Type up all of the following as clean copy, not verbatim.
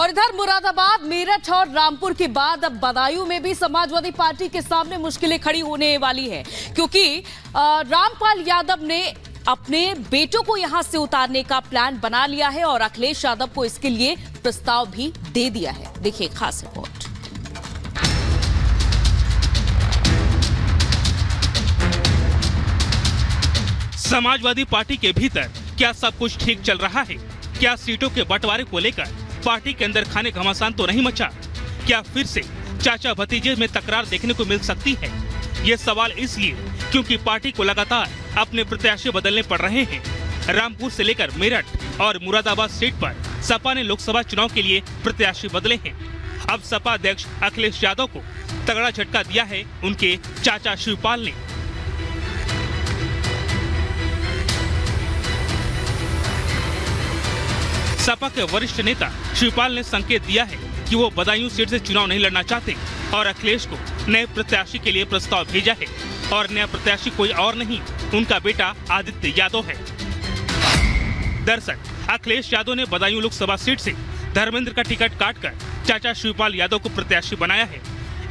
और इधर मुरादाबाद, मेरठ और रामपुर के बाद अब बदायूं में भी समाजवादी पार्टी के सामने मुश्किलें खड़ी होने वाली है, क्योंकि रामपाल यादव ने अपने बेटों को यहां से उतारने का प्लान बना लिया है और अखिलेश यादव को इसके लिए प्रस्ताव भी दे दिया है। देखिए खास रिपोर्ट। समाजवादी पार्टी के भीतर क्या सब कुछ ठीक चल रहा है? क्या सीटों के बंटवारे को लेकर पार्टी के अंदर खाने घमासान तो नहीं मचा? क्या फिर से चाचा भतीजे में तकरार देखने को मिल सकती है? ये सवाल इसलिए क्योंकि पार्टी को लगातार अपने प्रत्याशी बदलने पड़ रहे हैं। रामपुर से लेकर मेरठ और मुरादाबाद सीट पर सपा ने लोकसभा चुनाव के लिए प्रत्याशी बदले हैं। अब सपा अध्यक्ष अखिलेश यादव को तगड़ा झटका दिया है उनके चाचा शिवपाल ने। सपा के वरिष्ठ नेता शिवपाल ने संकेत दिया है कि वो बदायूं सीट से चुनाव नहीं लड़ना चाहते और अखिलेश को नए प्रत्याशी के लिए प्रस्ताव भेजा है। और नया प्रत्याशी कोई और नहीं, उनका बेटा आदित्य यादव है। दरअसल अखिलेश यादव ने बदायूं लोकसभा सीट से धर्मेंद्र का टिकट काटकर चाचा शिवपाल यादव को प्रत्याशी बनाया है।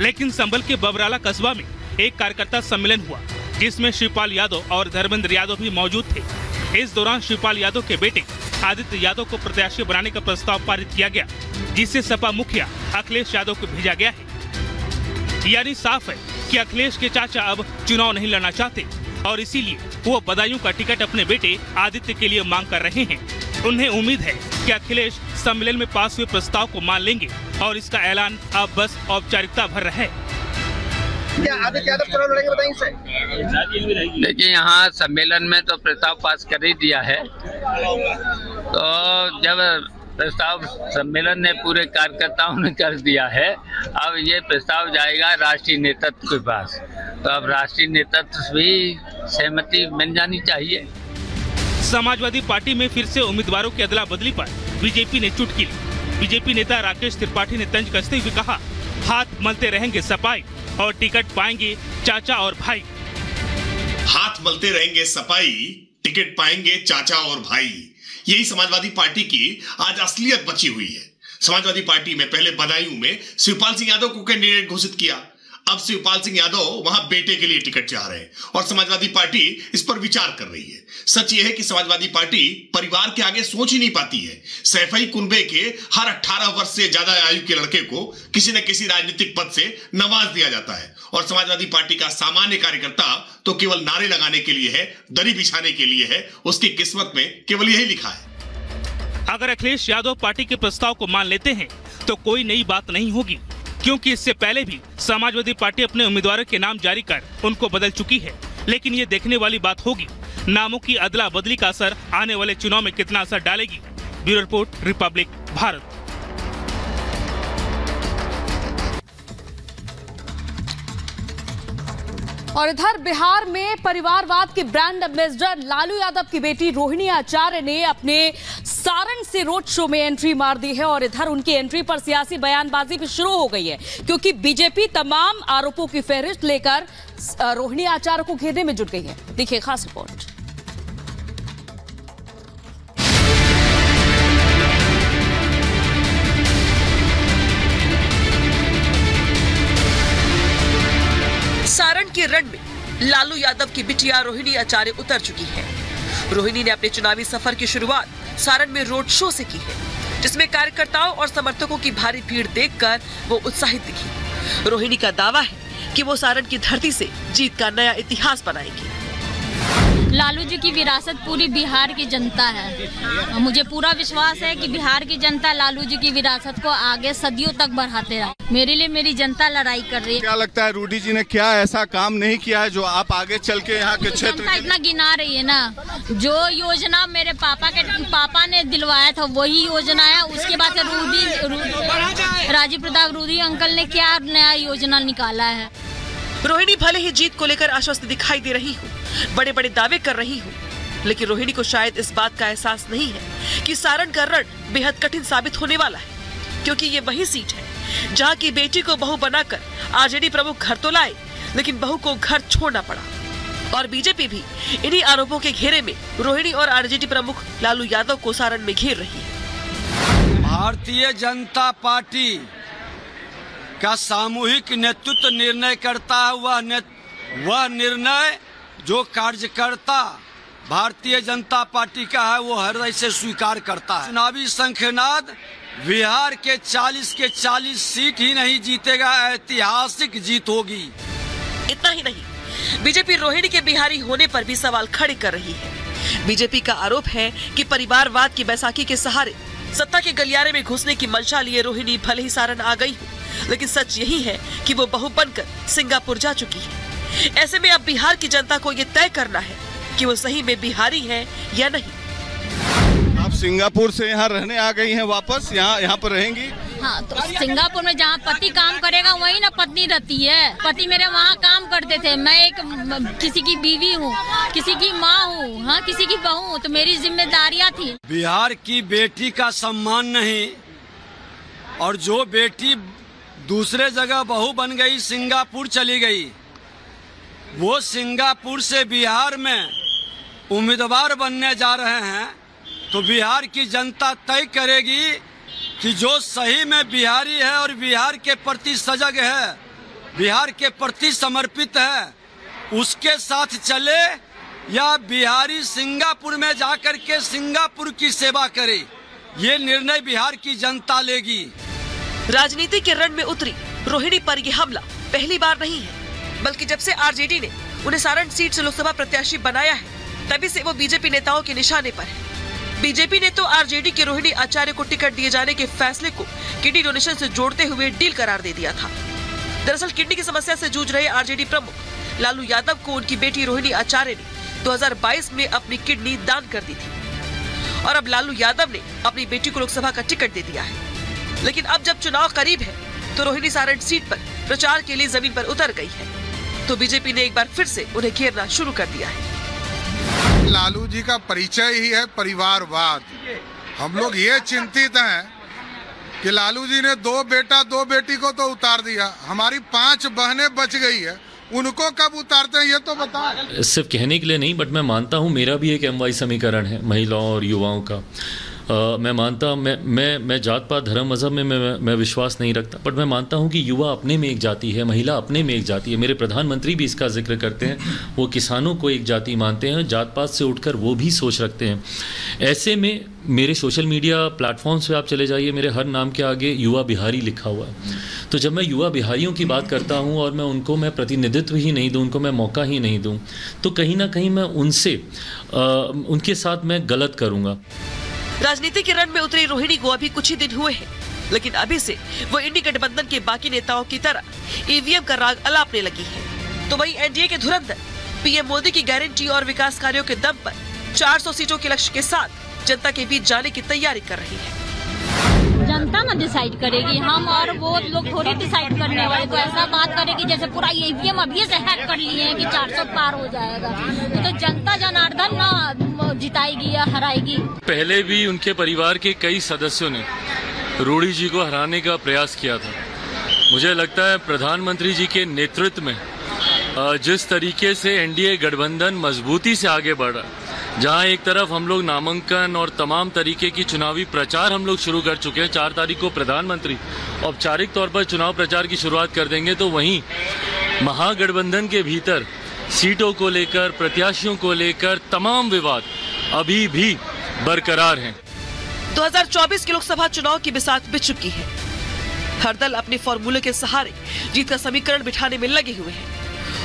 लेकिन संभल के बबराला कस्बा में एक कार्यकर्ता सम्मेलन हुआ, जिसमें शिवपाल यादव और धर्मेंद्र यादव भी मौजूद थे। इस दौरान शिवपाल यादव के बेटे आदित्य यादव को प्रत्याशी बनाने का प्रस्ताव पारित किया गया, जिससे सपा मुखिया अखिलेश यादव को भेजा गया है। यानी साफ है कि अखिलेश के चाचा अब चुनाव नहीं लड़ना चाहते और इसीलिए वो बदायूं का टिकट अपने बेटे आदित्य के लिए मांग कर रहे हैं। उन्हें उम्मीद है कि अखिलेश सम्मेलन में पास हुए प्रस्ताव को मान लेंगे और इसका ऐलान अब बस औपचारिकता भर है। क्या आदित्य यादव चुनाव लड़ेंगे बताइए? देखिए, यहाँ सम्मेलन में तो प्रस्ताव पास कर ही दिया है। तो जब प्रस्ताव सम्मेलन ने पूरे कार्यकर्ताओं ने कर दिया है, अब ये प्रस्ताव जाएगा राष्ट्रीय नेतृत्व के पास। तो अब राष्ट्रीय नेतृत्व भी सहमति मिल जानी चाहिए। समाजवादी पार्टी में फिर से उम्मीदवारों की अदला बदली पर बीजेपी ने चुटकी ली। बीजेपी नेता राकेश त्रिपाठी ने तंज कसते हुए कहा, हाथ मलते रहेंगे सपाई और टिकट पाएंगे चाचा और भाई। हाथ मलते रहेंगे सपाई, टिकट पाएंगे चाचा और भाई। यही समाजवादी पार्टी की आज असलियत बची हुई है। समाजवादी पार्टी में पहले बदायूं में शिवपाल सिंह यादव को कैंडिडेट घोषित किया। अब शिवपाल सिंह यादव वहां बेटे के लिए टिकट चाह रहे हैं और समाजवादी पार्टी इस पर विचार कर रही है। सच यह है कि समाजवादी पार्टी परिवार के आगे सोच ही नहीं पाती है। सैफई कुनबे के हर 18 वर्ष से ज्यादा आयु के लड़के को किसी न किसी राजनीतिक पद से नवाज दिया जाता है और समाजवादी पार्टी का सामान्य कार्यकर्ता तो केवल नारे लगाने के लिए है, दरी बिछाने के लिए है। उसकी किस्मत में केवल यही लिखा है। अगर अखिलेश यादव पार्टी के प्रस्ताव को मान लेते हैं तो कोई नई बात नहीं होगी, क्योंकि इससे पहले भी समाजवादी पार्टी अपने उम्मीदवारों के नाम जारी कर उनको बदल चुकी है। लेकिन ये देखने वाली बात होगी नामों की अदला बदली का असर आने वाले चुनाव में कितना असर डालेगी। Bureau report, Republic Bharat. और इधर बिहार में परिवारवाद के ब्रांड एम्बेसडर लालू यादव की बेटी रोहिणी आचार्य ने अपने सारण से रोड शो में एंट्री मार दी है और इधर उनकी एंट्री पर सियासी बयानबाजी भी शुरू हो गई है, क्योंकि बीजेपी तमाम आरोपों की फहरिस्त लेकर रोहिणी आचार्य को घेरने में जुट गई है। देखिए खास रिपोर्ट। सारण के रण में लालू यादव की बिटिया रोहिणी आचार्य उतर चुकी है। रोहिणी ने अपने चुनावी सफर की शुरुआत सारण में रोड शो से की है, जिसमें कार्यकर्ताओं और समर्थकों की भारी भीड़ देखकर वो उत्साहित दिखी। रोहिणी का दावा है कि वो सारण की धरती से जीत का नया इतिहास बनाएगी। लालू जी की विरासत पूरी बिहार की जनता है। मुझे पूरा विश्वास है कि बिहार की जनता लालू जी की विरासत को आगे सदियों तक बढ़ाते रहे। मेरे लिए मेरी जनता लड़ाई कर रही है। क्या लगता है रूडी जी ने क्या ऐसा काम नहीं किया है जो आप आगे चल के यहाँ के क्षेत्र इतना गिना रही है ना? जो योजना मेरे पापा ने दिलवाया था वही योजना है। उसके बाद राजीव प्रताप रूडी अंकल ने क्या नया योजना निकाला है? रोहिणी भले ही जीत को लेकर आश्वस्त दिखाई दे रही हो, बड़े बड़े दावे कर रही हो, लेकिन रोहिणी को शायद इस बात का एहसास नहीं है कि सारण का रण बेहद कठिन साबित होने वाला है, क्योंकि ये वही सीट है जहां की बेटी को बहू बनाकर आरजेडी प्रमुख घर तो लाए, लेकिन बहू को घर छोड़ना पड़ा। और बीजेपी भी इन्हीं आरोपों के घेरे में रोहिणी और आरजेडी प्रमुख लालू यादव को सारण में घेर रही है। भारतीय जनता पार्टी का सामूहिक नेतृत्व निर्णय करता है। वह निर्णय जो कार्यकर्ता भारतीय जनता पार्टी का है वो हृदय से स्वीकार करता है। चुनावी शंखनाद बिहार के 40 सीट ही नहीं जीतेगा, ऐतिहासिक जीत होगी। इतना ही नहीं, बीजेपी रोहिणी के बिहारी होने पर भी सवाल खड़े कर रही है। बीजेपी का आरोप है कि परिवारवाद की बैसाखी के सहारे सत्ता के गलियारे में घुसने की मंशा लिए रोहिणी भले ही सारण आ गई हो, लेकिन सच यही है कि वो बहू बनकर सिंगापुर जा चुकी है। ऐसे में अब बिहार की जनता को ये तय करना है कि वो सही में बिहारी है या नहीं। आप सिंगापुर से यहाँ रहने आ गई हैं, वापस यहाँ पर रहेंगी? हाँ, तो सिंगापुर में जहाँ पति काम करेगा वही ना पत्नी रहती है। पति मेरे वहाँ काम करते थे। मैं एक किसी की बीवी हूँ, किसी की माँ हूँ, हाँ किसी की बहू हूँ, तो मेरी जिम्मेदारियाँ थी। बिहार की बेटी का सम्मान नहीं, और जो बेटी दूसरे जगह बहू बन गई, सिंगापुर चली गई, वो सिंगापुर से बिहार में उम्मीदवार बनने जा रहे हैं, तो बिहार की जनता तय करेगी कि जो सही में बिहारी है और बिहार के प्रति सजग है, बिहार के प्रति समर्पित है, उसके साथ चले, या बिहारी सिंगापुर में जाकर के सिंगापुर की सेवा करे। ये निर्णय बिहार की जनता लेगी। राजनीति के रण में उतरी रोहिणी पर यह हमला पहली बार नहीं है, बल्कि जब से आरजेडी ने उन्हें सारण सीट से लोकसभा प्रत्याशी बनाया है, तभी से वो बीजेपी नेताओं के निशाने पर है। बीजेपी ने तो आरजेडी के रोहिणी आचार्य को टिकट दिए जाने के फैसले को किडनी डोनेशन से जोड़ते हुए डील करार दे दिया था। दरअसल किडनी की समस्या से जूझ रहे आरजेडी प्रमुख लालू यादव को उनकी बेटी रोहिणी आचार्य ने 2022 में अपनी किडनी दान कर दी थी, और अब लालू यादव ने अपनी बेटी को लोकसभा का टिकट दे दिया है। लेकिन अब जब चुनाव करीब है तो रोहिणी सारण सीट पर प्रचार के लिए जमीन पर उतर गई है, तो बीजेपी ने एक बार फिर से उन्हें घेरना शुरू कर दिया है। लालू जी का परिचय ही है परिवारवाद। हम लोग ये चिंतित हैं कि लालू जी ने 2 बेटा 2 बेटी को तो उतार दिया, हमारी 5 बहनें बच गई है, उनको कब उतारते हैं ये तो बताओ। सिर्फ कहने के लिए नहीं, बट मैं मानता हूँ मेरा भी एक MY समीकरण है महिलाओं और युवाओं का। मैं मानता मैं जात पात धर्म मज़हब में मैं विश्वास नहीं रखता, बट मैं मानता हूँ कि युवा अपने में एक जाति है, महिला अपने में एक जाति है। मेरे प्रधानमंत्री भी इसका जिक्र करते हैं, वो किसानों को एक जाति मानते हैं, जात पात से उठकर वो भी सोच रखते हैं। ऐसे में मेरे सोशल मीडिया प्लेटफॉर्म्स पे आप चले जाइए, मेरे हर नाम के आगे युवा बिहारी लिखा हुआ है। तो जब मैं युवा बिहारियों की बात करता हूँ और मैं उनको प्रतिनिधित्व ही नहीं दूँ, उनको मैं मौका ही नहीं दूँ, तो कहीं ना कहीं मैं उनके साथ मैं गलत करूँगा। राजनीति के रण में उतरी रोहिणी को अभी कुछ ही दिन हुए हैं, लेकिन अभी से वो इंडी गठबंधन के बाकी नेताओं की तरह ईवीएम का राग अलापने लगी है। तो वहीं एनडीए के धुरंधर पीएम मोदी की गारंटी और विकास कार्यों के दम पर 400 सीटों के लक्ष्य के साथ जनता के बीच जाने की तैयारी कर रही है। जनता ना डिसाइड करेगी, हम और वो लोग थोड़ी डिसाइड करने वाले। तो ऐसा बात करेगी जैसे पूरा ईवीएम अभी से हैक कर लिए हैं कि 400 पार हो जाएगा, तो जनता जनार्दन ना जिताएगी या हराएगी। पहले भी उनके परिवार के कई सदस्यों ने रूडी जी को हराने का प्रयास किया था। मुझे लगता है प्रधानमंत्री जी के नेतृत्व में जिस तरीके से एनडीए गठबंधन मजबूती से आगे बढ़ रहा है, जहां एक तरफ हम लोग नामांकन और तमाम तरीके की चुनावी प्रचार हम लोग शुरू कर चुके हैं, 4 तारीख को प्रधानमंत्री औपचारिक तौर पर चुनाव प्रचार की शुरुआत कर देंगे, तो वहीं महागठबंधन के भीतर सीटों को लेकर, प्रत्याशियों को लेकर तमाम विवाद अभी भी बरकरार हैं। 2024 के लोकसभा चुनाव की बिसात बिछ चुकी है। हर दल अपने फॉर्मूले के सहारे जीत का समीकरण बिठाने में लगे हुए हैं,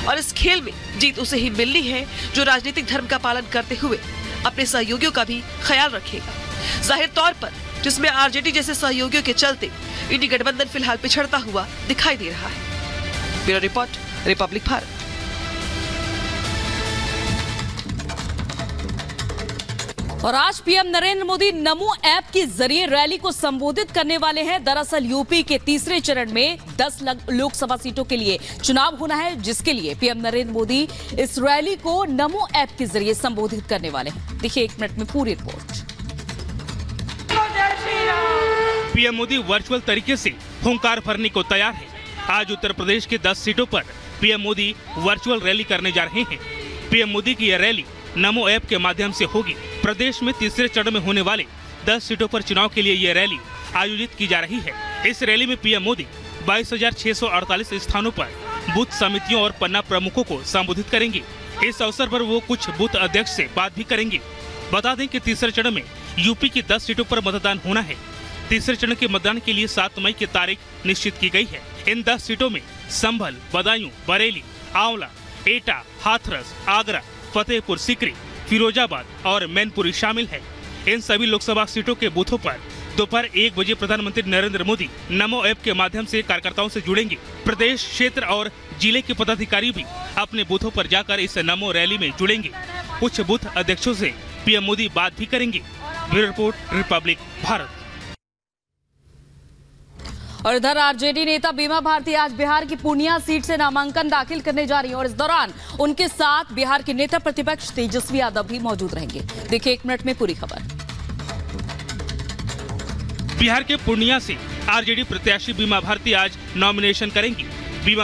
और इस खेल में जीत उसे ही मिलनी है जो राजनीतिक धर्म का पालन करते हुए अपने सहयोगियों का भी ख्याल रखेगा। जाहिर तौर पर जिसमें आरजेडी जैसे सहयोगियों के चलते इंडी गठबंधन फिलहाल पिछड़ता हुआ दिखाई दे रहा है। Bureau report, Republic Bharat. और आज पीएम नरेंद्र मोदी नमो ऐप के जरिए रैली को संबोधित करने वाले हैं। दरअसल यूपी के तीसरे चरण में 10 लोकसभा सीटों के लिए चुनाव होना है, जिसके लिए पीएम नरेंद्र मोदी इस रैली को नमो ऐप के जरिए संबोधित करने वाले हैं। देखिए 1 मिनट में पूरी रिपोर्ट। पीएम मोदी वर्चुअल तरीके से हुंकार भरने को तैयार है। आज उत्तर प्रदेश के 10 सीटों पर पीएम मोदी वर्चुअल रैली करने जा रहे हैं। पीएम मोदी की यह रैली नमो ऐप के माध्यम से होगी। प्रदेश में तीसरे चरण में होने वाले 10 सीटों पर चुनाव के लिए ये रैली आयोजित की जा रही है। इस रैली में पीएम मोदी 22,648 स्थानों पर बूथ समितियों और पन्ना प्रमुखों को संबोधित करेंगे। इस अवसर पर वो कुछ बूथ अध्यक्ष से बात भी करेंगे। बता दें कि तीसरे चरण में यूपी की 10 सीटों पर मतदान होना है। तीसरे चरण के मतदान के लिए 7 मई की तारीख निश्चित की गई है। इन 10 सीटों में संभल, बदायूं, बरेली, आंवला, एटा, हाथरस, आगरा, फतेहपुर सीकरी, फिरोजाबाद और मैनपुरी शामिल है। इन सभी लोकसभा सीटों के बूथों पर दोपहर 1 बजे प्रधानमंत्री नरेंद्र मोदी नमो ऐप के माध्यम से कार्यकर्ताओं से जुड़ेंगे। प्रदेश, क्षेत्र और जिले के पदाधिकारी भी अपने बूथों पर जाकर इस नमो रैली में जुड़ेंगे। कुछ बूथ अध्यक्षों से पीएम मोदी बात भी करेंगे। Bureau report, Republic Bharat. और इधर आरजेडी नेता बीमा भारती आज बिहार की पूर्णिया सीट से नामांकन दाखिल करने जा रही है और इस दौरान उनके साथ बिहार के नेता प्रतिपक्ष तेजस्वी यादव भी मौजूद रहेंगे। देखिए 1 मिनट में पूरी खबर। बिहार के पूर्णिया से आरजेडी प्रत्याशी बीमा भारती आज नॉमिनेशन करेंगी। बीमा